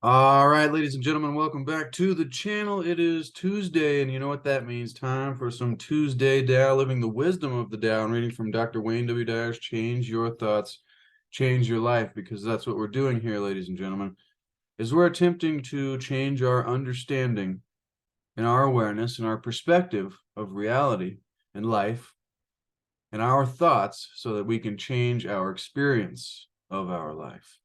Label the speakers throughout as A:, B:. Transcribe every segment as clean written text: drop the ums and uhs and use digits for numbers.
A: All right, ladies and gentlemen, welcome back to the channel. It is Tuesday, and you know what that means. Time for some Tuesday Tao, living the wisdom of the Tao, and reading from Dr. Wayne W. Dyer's Change Your Thoughts, Change Your Life, because that's what we're doing here, ladies and gentlemen, is we're attempting to change our understanding and our awareness and our perspective of reality and life and our thoughts so that we can change our experience of our life.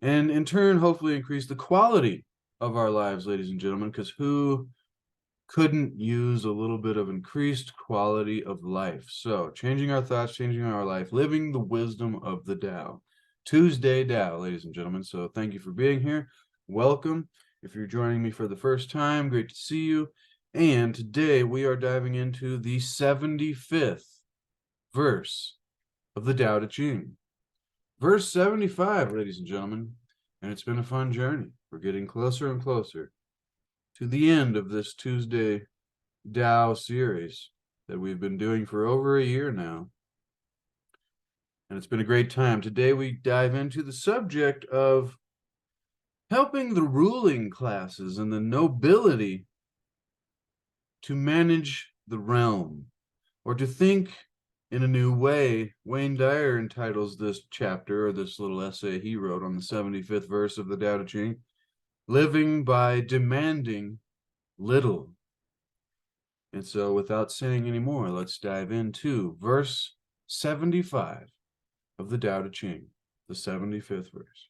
A: And in turn, hopefully increase the quality of our lives, ladies and gentlemen, because who couldn't use a little bit of increased quality of life? So changing our thoughts, changing our life, living the wisdom of the Tao. Tuesday Tao, ladies and gentlemen. So thank you for being here. Welcome. If you're joining me for the first time, great to see you. And today we are diving into the 75th verse of the Tao Te Ching. Verse 75, ladies and gentlemen, and it's been a fun journey. We're getting closer and closer to the end of this Tuesday Tao series that we've been doing for over a year now. And it's been a great time. Today we dive into the subject of helping the ruling classes and the nobility to manage the realm, or to think in a new way. Wayne Dyer entitles this chapter, or this little essay he wrote on the 75th verse of the Tao Te Ching, Living by Demanding Little. And so without saying any more, let's dive into verse 75 of the Tao Te Ching, the 75th verse.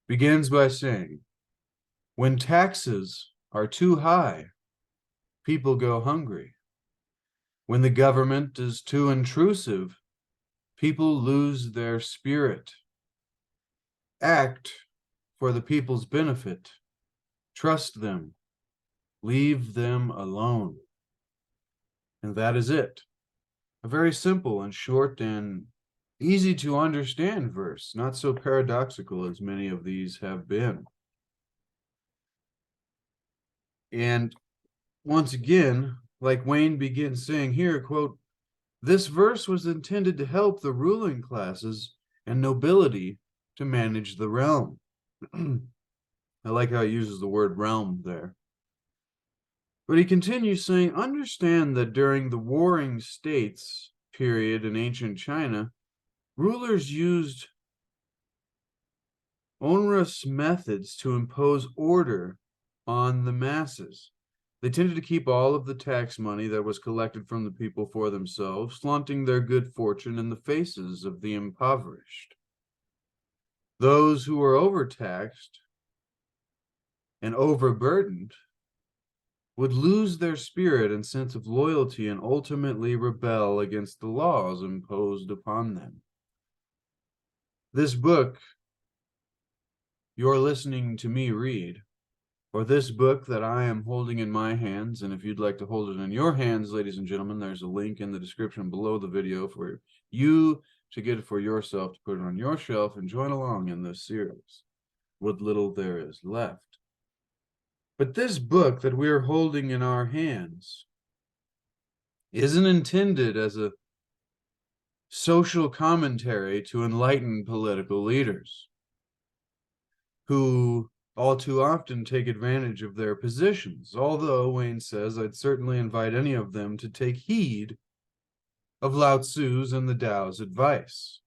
A: Begins by saying, when taxes are too high, people go hungry. When the government is too intrusive, people lose their spirit. Act for the people's benefit. Trust them. Leave them alone. And that is it. A very simple and short and easy to understand verse, not so paradoxical as many of these have been. And once again, like Wayne begins saying here, quote, this verse was intended to help the ruling classes and nobility to manage the realm. I like how he uses the word realm there. But he continues saying, understand that during the warring states period in ancient China, rulers used onerous methods to impose order on the masses. They tended to keep all of the tax money that was collected from the people for themselves, flaunting their good fortune in the faces of the impoverished. Those who were overtaxed and overburdened would lose their spirit and sense of loyalty and ultimately rebel against the laws imposed upon them. This book you're listening to me read, or this book that I am holding in my hands, and if you'd like to hold it in your hands, ladies and gentlemen, there's a link in the description below the video for you to get it for yourself, to put it on your shelf and join along in this series, what little there is left. But this book that we're holding in our hands isn't intended as a social commentary to enlighten political leaders who all too often take advantage of their positions, although Wayne says I'd certainly invite any of them to take heed of Lao-tzu's and the Tao's advice.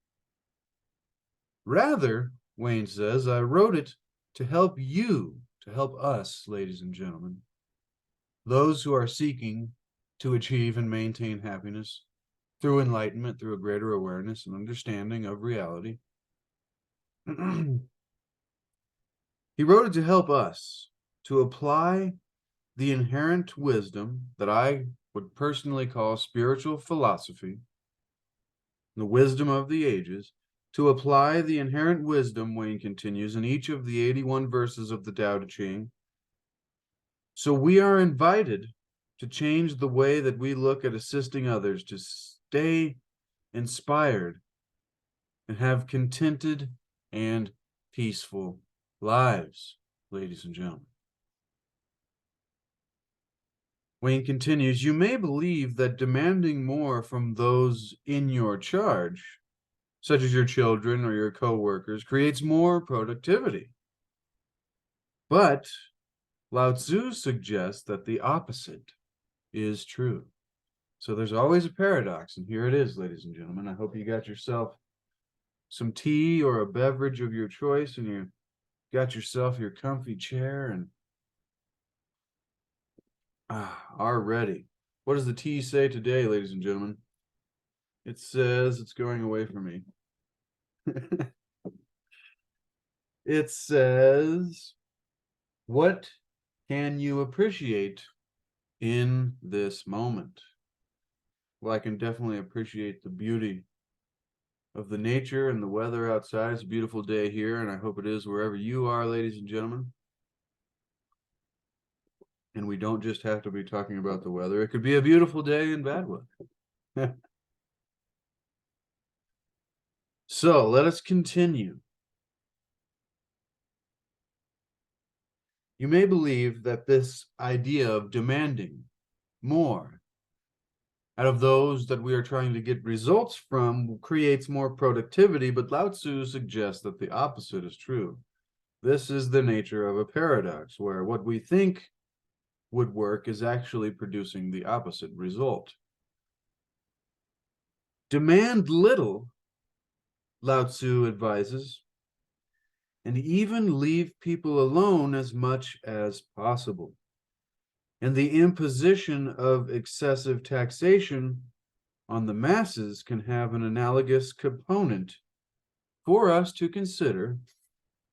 A: Rather, Wayne says, I wrote it to help you, to help us, ladies and gentlemen, those who are seeking to achieve and maintain happiness through enlightenment, through a greater awareness and understanding of reality. He wrote it to help us to apply the inherent wisdom that I would personally call spiritual philosophy, the wisdom of the ages, to apply the inherent wisdom, Wayne continues, in each of the 81 verses of the Tao Te Ching. So we are invited to change the way that we look at assisting others, to stay inspired and have contented and peaceful lives, ladies and gentlemen. Wayne continues, you may believe that demanding more from those in your charge, such as your children or your co-workers, creates more productivity. But Lao-tzu suggests that the opposite is true. So there's always a paradox, and here it is, ladies and gentlemen. I hope you got yourself some tea or a beverage of your choice, and you got yourself your comfy chair and are ready. What does the tea say today, ladies and gentlemen? It says it's going away from me. It says, what can you appreciate in this moment? Well, I can definitely appreciate the beauty of the nature and the weather outside. It's a beautiful day here, and I hope it is wherever you are, ladies and gentlemen. And we don't just have to be talking about the weather. It could be a beautiful day in bad weather. So let us continue. You may believe that this idea of demanding more out of those that we are trying to get results from creates more productivity, but Lao-tzu suggests that the opposite is true. This is the nature of a paradox, where what we think would work is actually producing the opposite result. Demand little, Lao-tzu advises, and even leave people alone as much as possible. And the imposition of excessive taxation on the masses can have an analogous component for us to consider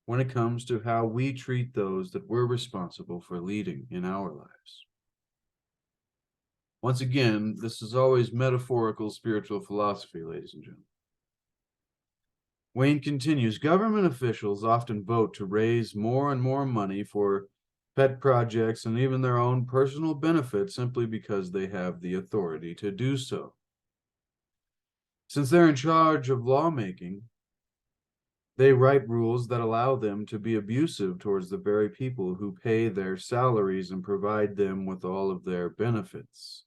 A: when it comes to how we treat those that we're responsible for leading in our lives. Once again, this is always metaphorical spiritual philosophy, ladies and gentlemen. Wayne continues, government officials often vote to raise more and more money for pet projects and even their own personal benefit simply because they have the authority to do so. Since they're in charge of lawmaking, they write rules that allow them to be abusive towards the very people who pay their salaries and provide them with all of their benefits.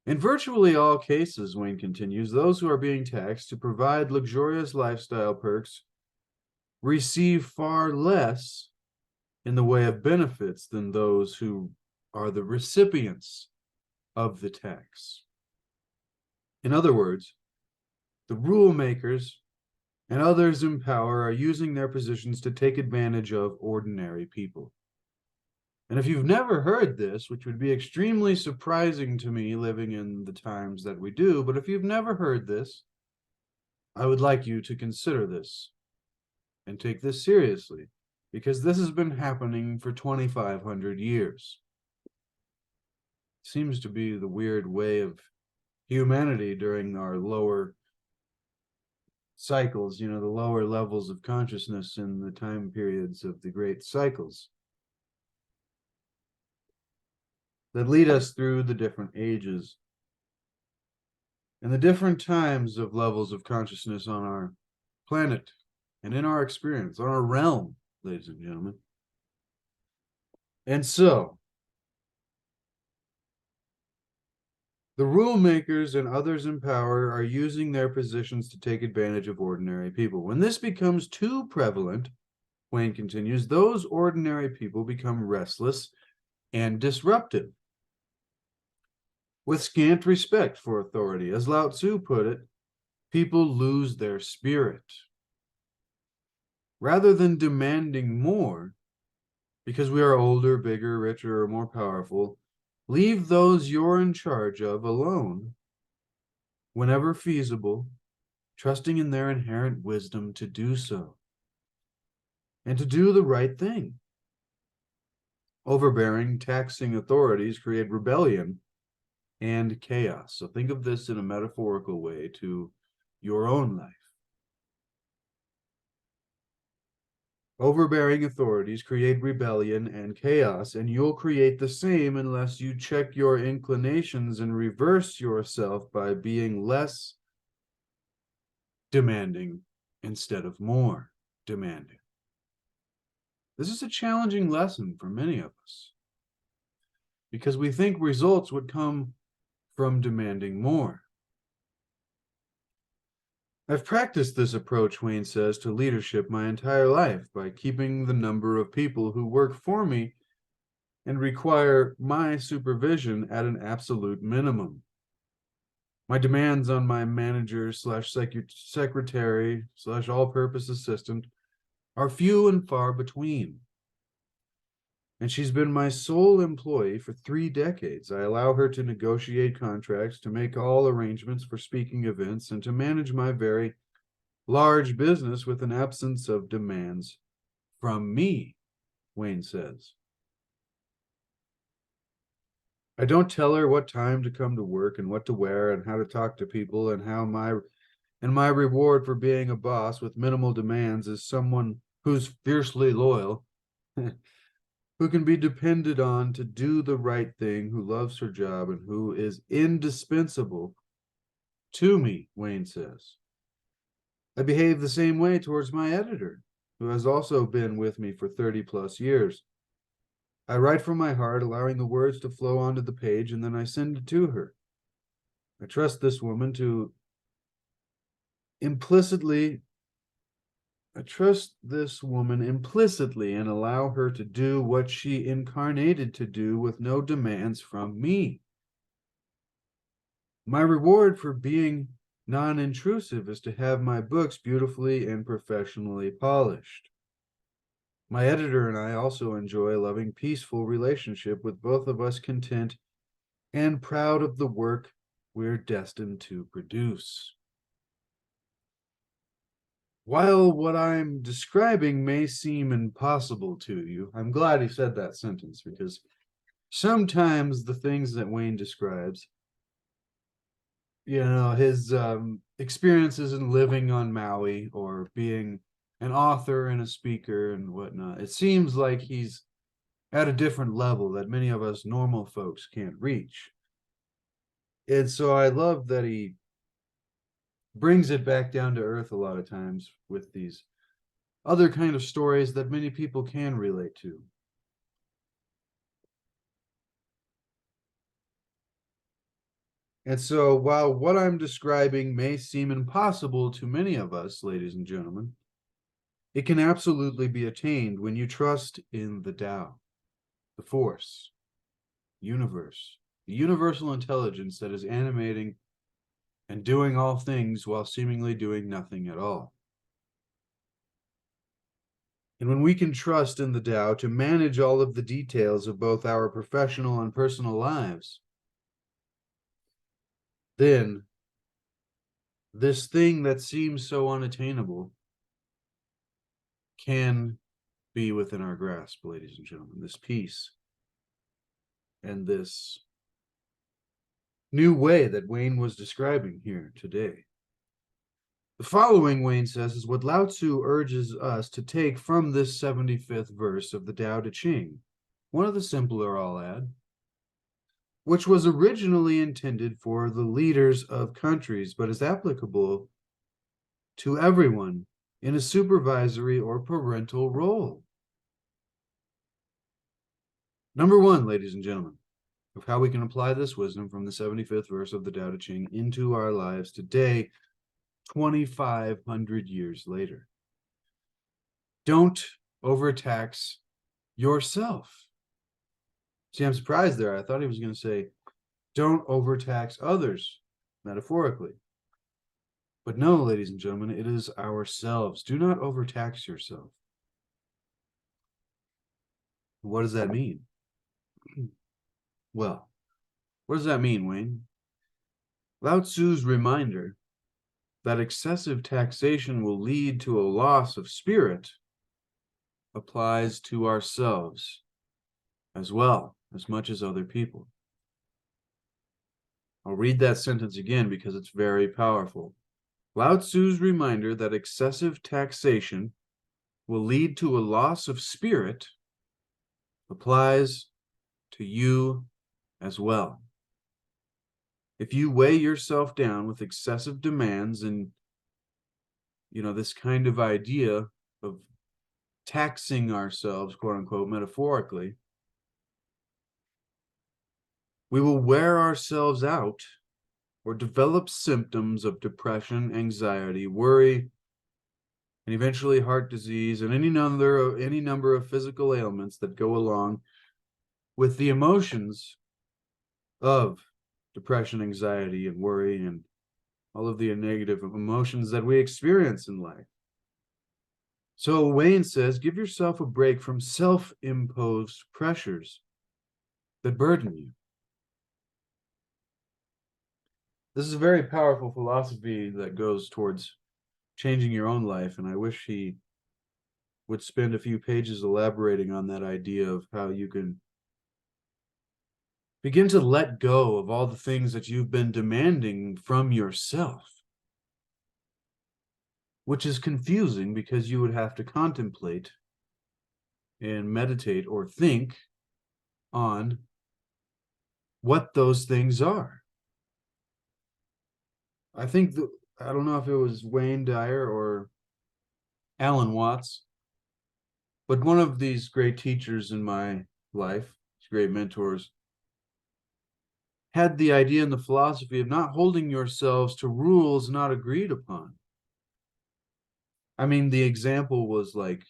A: In virtually all cases, Wayne continues, those who are being taxed to provide luxurious lifestyle perks receive far less in the way of benefits than those who are the recipients of the tax. In other words, the rule makers and others in power are using their positions to take advantage of ordinary people. And if you've never heard this, which would be extremely surprising to me living in the times that we do, but if you've never heard this, I would like you to consider this and take this seriously, because this has been happening for 2,500 years. Seems to be the weird way of humanity during our lower cycles, the lower levels of consciousness in the time periods of the great cycles that lead us through the different ages and the different times of levels of consciousness on our planet and in our experience, on our realm, ladies and gentlemen. And so, the rule makers and others in power are using their positions to take advantage of ordinary people. When this becomes too prevalent, Wayne continues, those ordinary people become restless and disruptive, with scant respect for authority. As Lao-tzu put it, people lose their spirit. Rather than demanding more, because we are older, bigger, richer, or more powerful, leave those you're in charge of alone whenever feasible, trusting in their inherent wisdom to do so and to do the right thing. Overbearing, taxing authorities create rebellion and chaos. So think of this in a metaphorical way to your own life. Overbearing authorities create rebellion and chaos, and you'll create the same unless you check your inclinations and reverse yourself by being less demanding instead of more demanding. This is a challenging lesson for many of us because we think results would come from demanding more. I've practiced this approach, Wayne says, to leadership my entire life by keeping the number of people who work for me and require my supervision at an absolute minimum. My demands on my manager slash secretary slash all-purpose assistant are few and far between. And she's been my sole employee for 3 decades. I allow her to negotiate contracts, to make all arrangements for speaking events, and to manage my very large business with an absence of demands from me, Wayne says. I don't tell her what time to come to work and what to wear and how to talk to people, and my reward for being a boss with minimal demands is someone who's fiercely loyal, who can be depended on to do the right thing, who loves her job, and who is indispensable to me, Wayne says. I behave the same way towards my editor, who has also been with me for 30 plus years. I write from my heart, allowing the words to flow onto the page, and then I send it to her. I trust this woman implicitly and allow her to do what she incarnated to do with no demands from me. My reward for being non-intrusive is to have my books beautifully and professionally polished. My editor and I also enjoy a loving, peaceful relationship with both of us content and proud of the work we're destined to produce. While what I'm describing may seem impossible to you, I'm glad he said that sentence, because sometimes the things that Wayne describes, his experiences in living on Maui or being an author and a speaker and whatnot, it seems like he's at a different level that many of us normal folks can't reach. And so I love that he brings it back down to earth a lot of times with these other kind of stories that many people can relate to. And so while what I'm describing may seem impossible to many of us, ladies and gentlemen, it can absolutely be attained when you trust in the Tao, the force, universe, the universal intelligence that is animating and doing all things while seemingly doing nothing at all. And when we can trust in the Tao to manage all of the details of both our professional and personal lives, then this thing that seems so unattainable can be within our grasp, ladies and gentlemen. This peace and this new way that Wayne was describing here today. The following, Wayne says, is what Lao-tzu urges us to take from this 75th verse of the Tao Te Ching. One of the simpler, I'll add, which was originally intended for the leaders of countries, but is applicable to everyone in a supervisory or parental role. Number one, ladies and gentlemen, of how we can apply this wisdom from the 75th verse of the Tao Te Ching into our lives today, 2,500 years later. Don't overtax yourself. See, I'm surprised there. I thought he was going to say, don't overtax others, metaphorically. But no, ladies and gentlemen, it is ourselves. Do not overtax yourself. What does that mean? Well, what does that mean, Wayne? Lao-tzu's reminder that excessive taxation will lead to a loss of spirit applies to ourselves as well, as much as other people. I'll read that sentence again because it's very powerful. Lao-tzu's reminder that excessive taxation will lead to a loss of spirit applies to you as well. If you weigh yourself down with excessive demands and, this kind of idea of taxing ourselves, quote unquote, metaphorically, we will wear ourselves out, or develop symptoms of depression, anxiety, worry, and eventually heart disease, and any number of physical ailments that go along with the emotions of depression, anxiety, and worry, and all of the negative emotions that we experience in life. So Wayne says, give yourself a break from self-imposed pressures that burden you. This is a very powerful philosophy that goes towards changing your own life, and I wish he would spend a few pages elaborating on that idea of how you can begin to let go of all the things that you've been demanding from yourself, which is confusing because you would have to contemplate and meditate or think on what those things are. I think that, I don't know if it was Wayne Dyer or Alan Watts, but one of these great teachers in my life, great mentors, had the idea and the philosophy of not holding yourselves to rules not agreed upon. I mean, the example was like,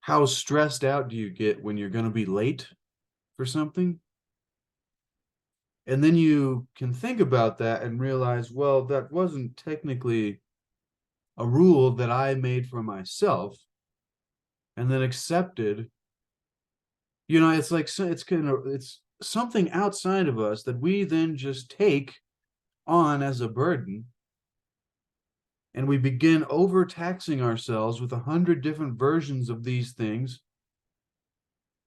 A: how stressed out do you get when you're going to be late for something? And then you can think about that and realize, well, that wasn't technically a rule that I made for myself and then accepted. You know, it's like, it's something outside of us that we then just take on as a burden, and we begin overtaxing ourselves with 100 different versions of these things.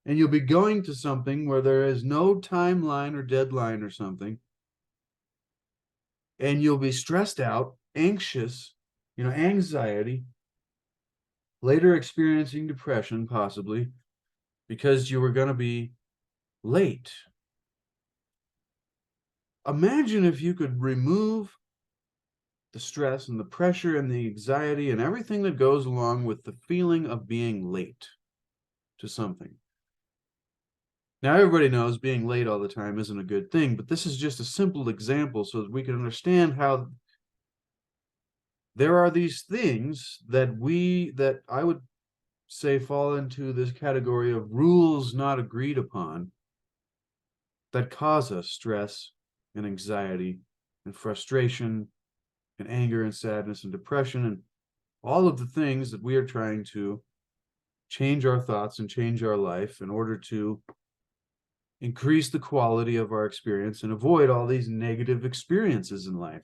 A: And you'll be going to something where there is no timeline or deadline or something, and you'll be stressed out, anxious, anxiety, later experiencing depression possibly because you were going to be late. Imagine if you could remove the stress and the pressure and the anxiety and everything that goes along with the feeling of being late to something. Now, everybody knows being late all the time isn't a good thing, but this is just a simple example so that we can understand how there are these things that I would say fall into this category of rules not agreed upon that cause us stress and anxiety and frustration and anger and sadness and depression and all of the things that we are trying to change our thoughts and change our life in order to increase the quality of our experience and avoid all these negative experiences in life.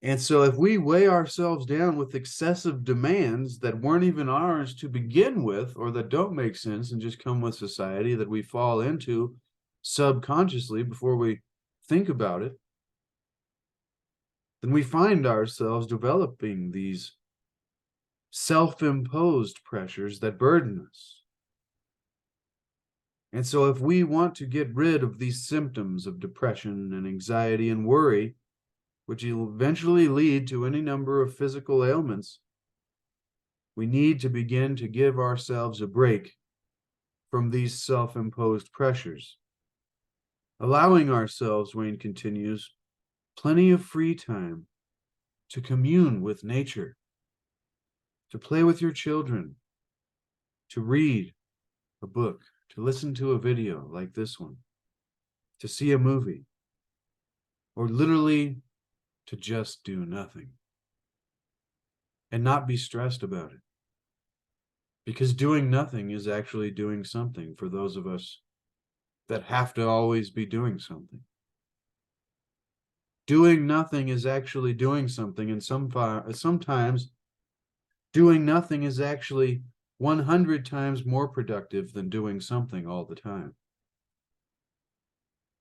A: And so if we weigh ourselves down with excessive demands that weren't even ours to begin with, or that don't make sense and just come with society, that we fall into subconsciously before we think about it, then we find ourselves developing these self-imposed pressures that burden us. And so if we want to get rid of these symptoms of depression and anxiety and worry, which will eventually lead to any number of physical ailments, we need to begin to give ourselves a break from these self-imposed pressures, allowing ourselves, Wayne continues, plenty of free time to commune with nature, to play with your children, to read a book, to listen to a video like this one, to see a movie, or literally to just do nothing and not be stressed about it. Because doing nothing is actually doing something for those of us that have to always be doing something. Doing nothing is actually doing something, and sometimes doing nothing is actually 100 times more productive than doing something all the time.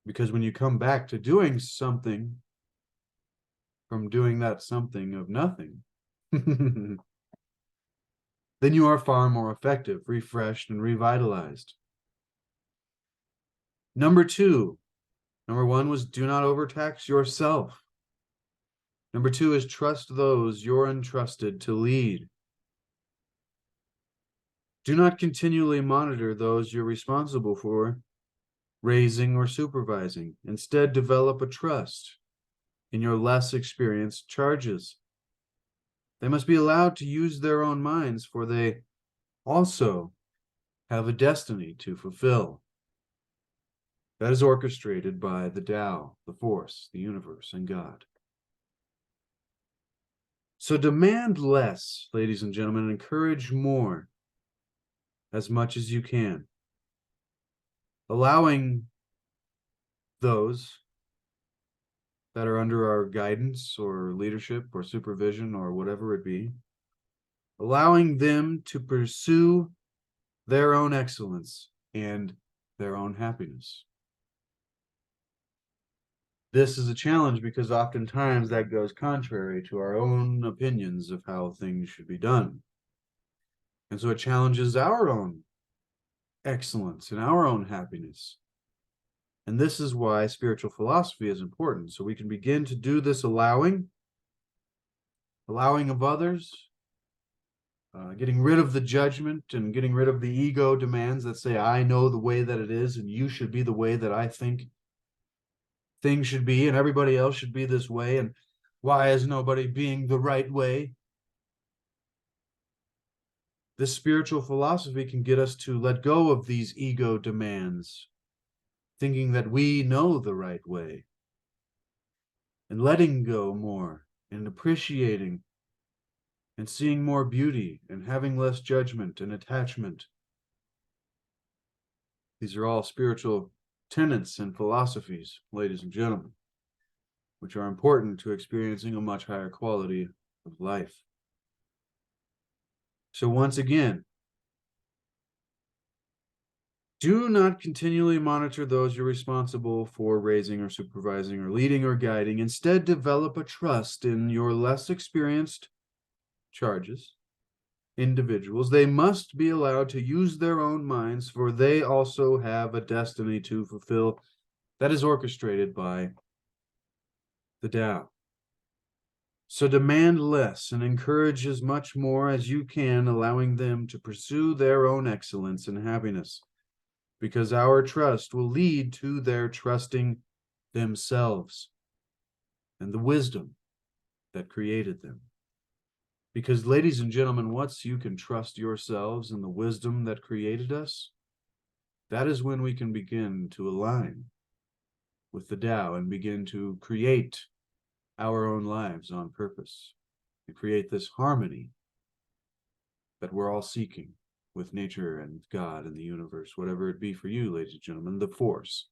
A: Because when you come back to doing something from doing that something of nothing, then you are far more effective, refreshed, and revitalized. Number one was do not overtax yourself. Number two is trust those you're entrusted to lead. Do not continually monitor those you're responsible for raising or supervising. Instead, develop a trust in your less experienced charges. They must be allowed to use their own minds, for they also have a destiny to fulfill. That is orchestrated by the Tao, the force, the universe, and God. So demand less, ladies and gentlemen, and encourage more as much as you can. Allowing those that are under our guidance or leadership or supervision or whatever it be, allowing them to pursue their own excellence and their own happiness. This is a challenge because oftentimes that goes contrary to our own opinions of how things should be done. And so it challenges our own excellence and our own happiness. And this is why spiritual philosophy is important. So we can begin to do this allowing of others, getting rid of the judgment and getting rid of the ego demands that say, I know the way that it is, and you should be the way that I think things should be, and everybody else should be this way, and why is nobody being the right way? This spiritual philosophy can get us to let go of these ego demands, thinking that we know the right way, and letting go more, and appreciating, and seeing more beauty, and having less judgment and attachment. These are all spiritual tenets and philosophies, ladies and gentlemen, which are important to experiencing a much higher quality of life. So once again, do not continually monitor those you're responsible for raising or supervising or leading or guiding. Instead, develop a trust in your less experienced charges, individuals. They must be allowed to use their own minds, for they also have a destiny to fulfill that is orchestrated by the Tao. So demand less and encourage as much more as you can, allowing them to pursue their own excellence and happiness, because our trust will lead to their trusting themselves and the wisdom that created them. Because, ladies and gentlemen, once you can trust yourselves and the wisdom that created us, that is when we can begin to align with the Tao and begin to create our own lives on purpose, to create this harmony that we're all seeking with nature and God and the universe, whatever it be for you, ladies and gentlemen, the force.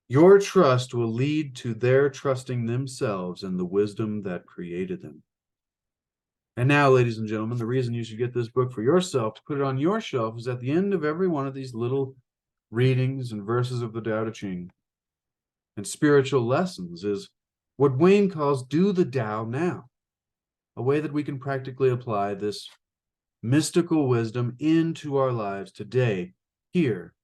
A: Your trust will lead to their trusting themselves and the wisdom that created them. And now, ladies and gentlemen, the reason you should get this book for yourself, to put it on your shelf, is at the end of every one of these little readings and verses of the Tao Te Ching and spiritual lessons is what Wayne calls do the Tao now, a way that we can practically apply this mystical wisdom into our lives today, here,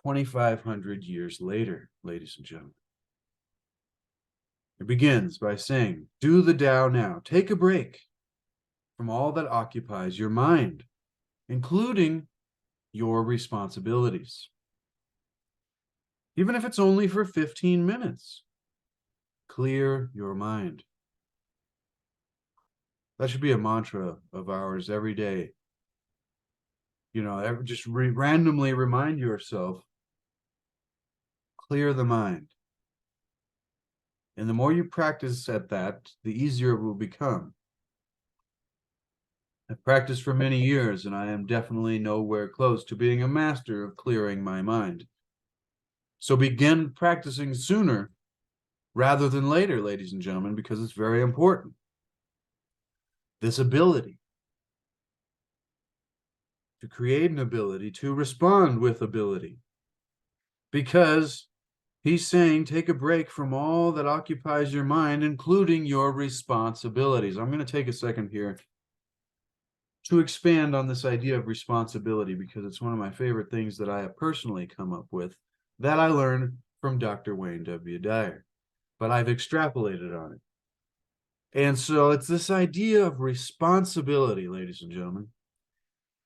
A: 2,500 years later, ladies and gentlemen. It begins by saying, do the Tao now. Take a break from all that occupies your mind, including your responsibilities. Even if it's only for 15 minutes, clear your mind. That should be a mantra of ours every day. You know, just randomly remind yourself, clear the mind. And the more you practice at that, the easier it will become. I've practiced for many years, and I am definitely nowhere close to being a master of clearing my mind. So begin practicing sooner rather than later, ladies and gentlemen, because it's very important. This ability to create an ability, to respond with ability. Because he's saying, take a break from all that occupies your mind, including your responsibilities. I'm going to take a second here to expand on this idea of responsibility, because it's one of my favorite things that I have personally come up with that I learned from Dr. Wayne W. Dyer, but I've extrapolated on it. And so it's this idea of responsibility, ladies and gentlemen.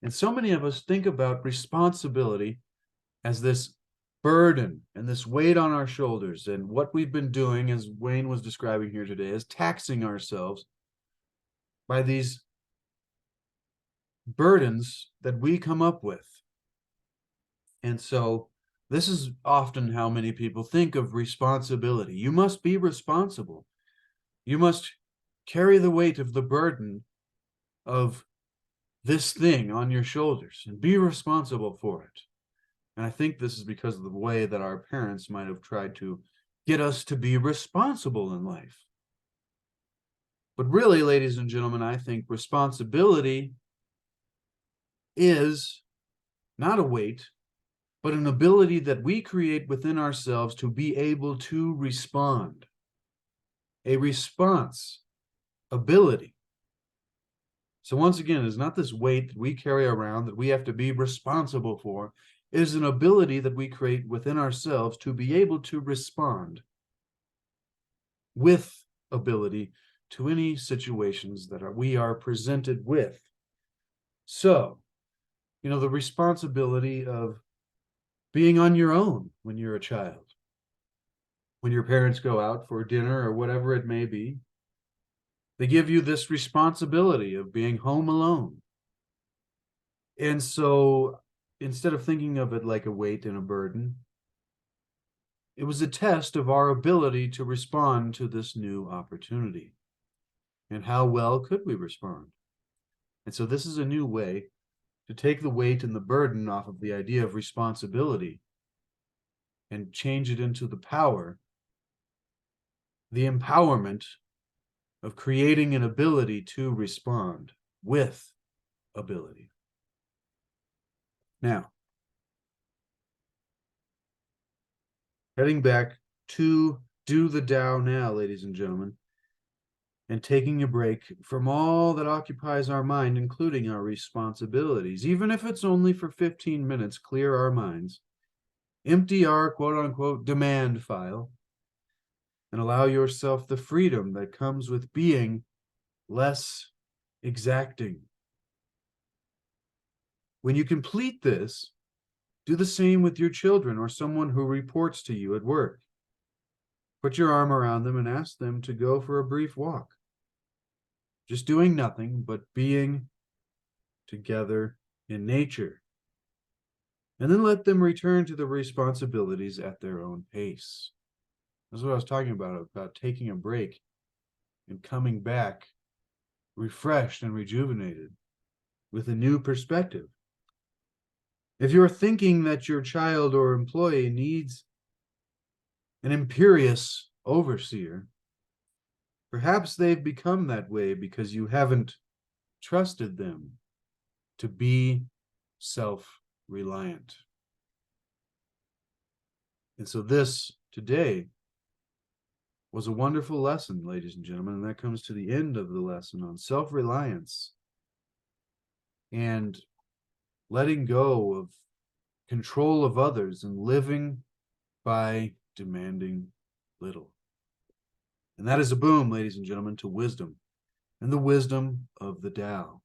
A: And so many of us think about responsibility as this burden and this weight on our shoulders. And what we've been doing, as Wayne was describing here today, is taxing ourselves by these burdens that we come up with. And so this is often how many people think of responsibility. You must be responsible. You must carry the weight of the burden of this thing on your shoulders and be responsible for it. And I think this is because of the way that our parents might have tried to get us to be responsible in life. But really, ladies and gentlemen, I think responsibility is not a weight, but an ability that we create within ourselves to be able to respond. A response ability. So once again, it's not this weight that we carry around that we have to be responsible for. It is an ability that we create within ourselves to be able to respond with ability to any situations that we are presented with. So, the responsibility of being on your own when you're a child, when your parents go out for dinner or whatever it may be, they give you this responsibility of being home alone. And so instead of thinking of it like a weight and a burden, it was a test of our ability to respond to this new opportunity. And how well could we respond? And so this is a new way to take the weight and the burden off of the idea of responsibility and change it into the power, the empowerment of creating an ability to respond with ability. Now, heading back to do the Tao now, ladies and gentlemen, and taking a break from all that occupies our mind, including our responsibilities, even if it's only for 15 minutes, clear our minds, empty our quote-unquote demand file, and allow yourself the freedom that comes with being less exacting. When you complete this, do the same with your children or someone who reports to you at work. Put your arm around them and ask them to go for a brief walk. Just doing nothing but being together in nature. And then let them return to the responsibilities at their own pace. That's what I was talking about taking a break and coming back refreshed and rejuvenated with a new perspective. If you're thinking that your child or employee needs an imperious overseer, perhaps they've become that way because you haven't trusted them to be self-reliant. And so this today was a wonderful lesson, ladies and gentlemen, and that comes to the end of the lesson on self-reliance and letting go of control of others and living by demanding little. And that is a boom, ladies and gentlemen, to wisdom and the wisdom of the Tao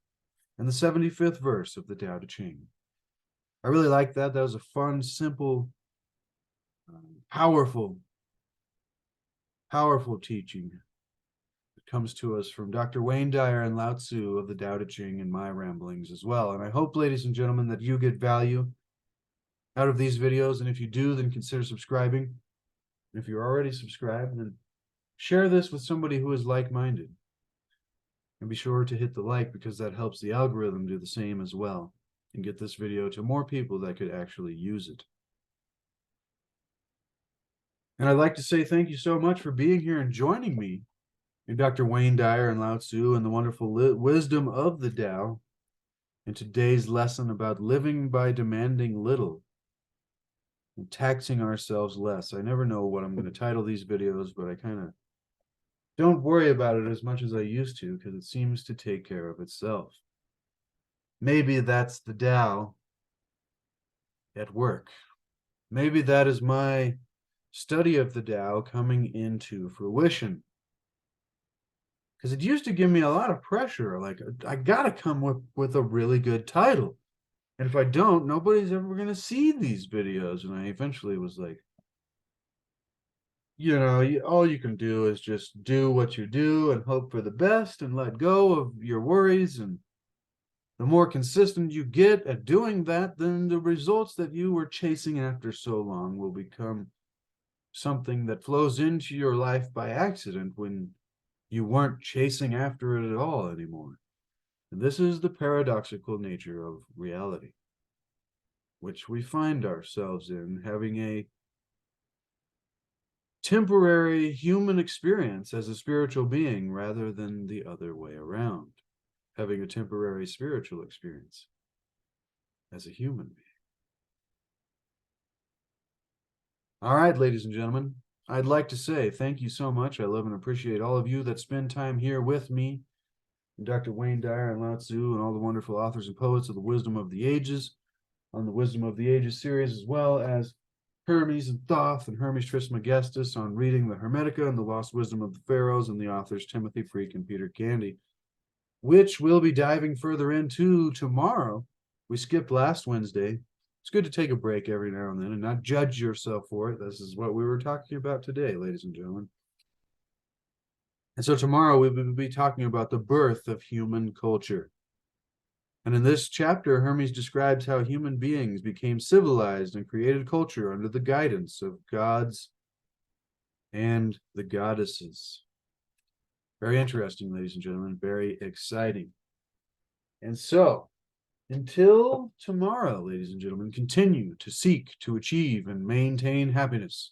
A: and the 75th verse of the Tao Te Ching. I really like that. That was a fun, simple, powerful teaching that comes to us from Dr. Wayne Dyer and Lao-tzu of the Tao Te Ching and my ramblings as well. And I hope, ladies and gentlemen, that you get value out of these videos. And if you do, then consider subscribing. And if you're already subscribed, then share this with somebody who is like-minded. And be sure to hit the like because that helps the algorithm do the same as well and get this video to more people that could actually use it. And I'd like to say thank you so much for being here and joining me in Dr. Wayne Dyer and Lao-tzu and the wonderful wisdom of the Tao in today's lesson about living by demanding little and taxing ourselves less. I never know what I'm going to title these videos, but I kind of don't worry about it as much as I used to because it seems to take care of itself. Maybe that's the Tao at work. Maybe that is my study of the Tao coming into fruition. Because it used to give me a lot of pressure. Like, I got to come with a really good title. And if I don't, nobody's ever going to see these videos. And I eventually was like, all you can do is just do what you do and hope for the best and let go of your worries. And the more consistent you get at doing that, then the results that you were chasing after so long will become something that flows into your life by accident when you weren't chasing after it at all anymore. And this is the paradoxical nature of reality, which we find ourselves in, having a temporary human experience as a spiritual being rather than the other way around, having a temporary spiritual experience as a human being. All right, ladies and gentlemen, I'd like to say thank you so much. I love and appreciate all of you that spend time here with me, Dr. Wayne Dyer and Lao-tzu, and all the wonderful authors and poets of the Wisdom of the Ages, on the Wisdom of the Ages series, as well as Hermes and Thoth and Hermes Trismegistus on reading the Hermetica and the Lost Wisdom of the Pharaohs, and the authors Timothy Freak and Peter Candy, which we'll be diving further into tomorrow. We skipped last Wednesday. It's good to take a break every now and then and not judge yourself for it. This is what we were talking about today, ladies and gentlemen. And so tomorrow we will be talking about the birth of human culture. And in this chapter, Hermes describes how human beings became civilized and created culture under the guidance of gods and the goddesses. Very interesting, ladies and gentlemen, very exciting. And so, until tomorrow, ladies and gentlemen, continue to seek to achieve and maintain happiness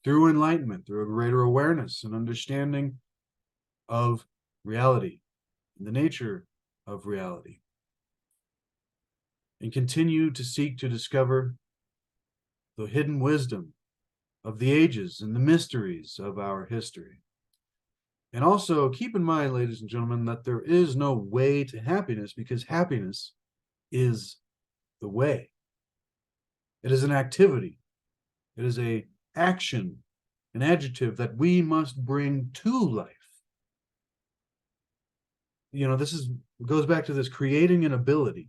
A: through enlightenment, through a greater awareness and understanding of reality, the nature of reality. And continue to seek to discover the hidden wisdom of the ages and the mysteries of our history. And also keep in mind, ladies and gentlemen, that there is no way to happiness, because happiness is the way. It is an activity. It is an action, an adjective that we must bring to life. This goes back to this creating an ability.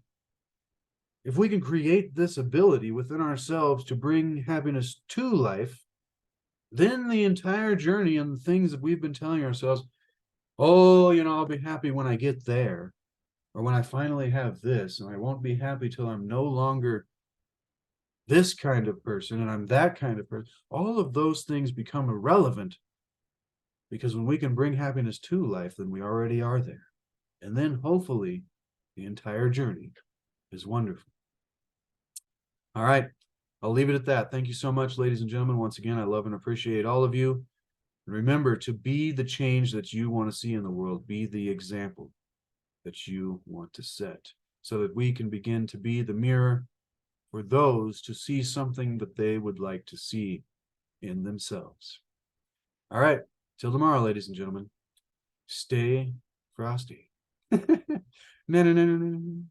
A: If we can create this ability within ourselves to bring happiness to life, then the entire journey and the things that we've been telling ourselves, oh, I'll be happy when I get there, or when I finally have this, and I won't be happy till I'm no longer this kind of person and I'm that kind of person. All of those things become irrelevant, because when we can bring happiness to life, then we already are there. And then hopefully the entire journey is wonderful. All right, I'll leave it at that. Thank you so much, ladies and gentlemen. Once again, I love and appreciate all of you. And remember to be the change that you want to see in the world. Be the example that you want to set, so that we can begin to be the mirror for those to see something that they would like to see in themselves. All right, till tomorrow, ladies and gentlemen. Stay frosty. No, no, no, no, no.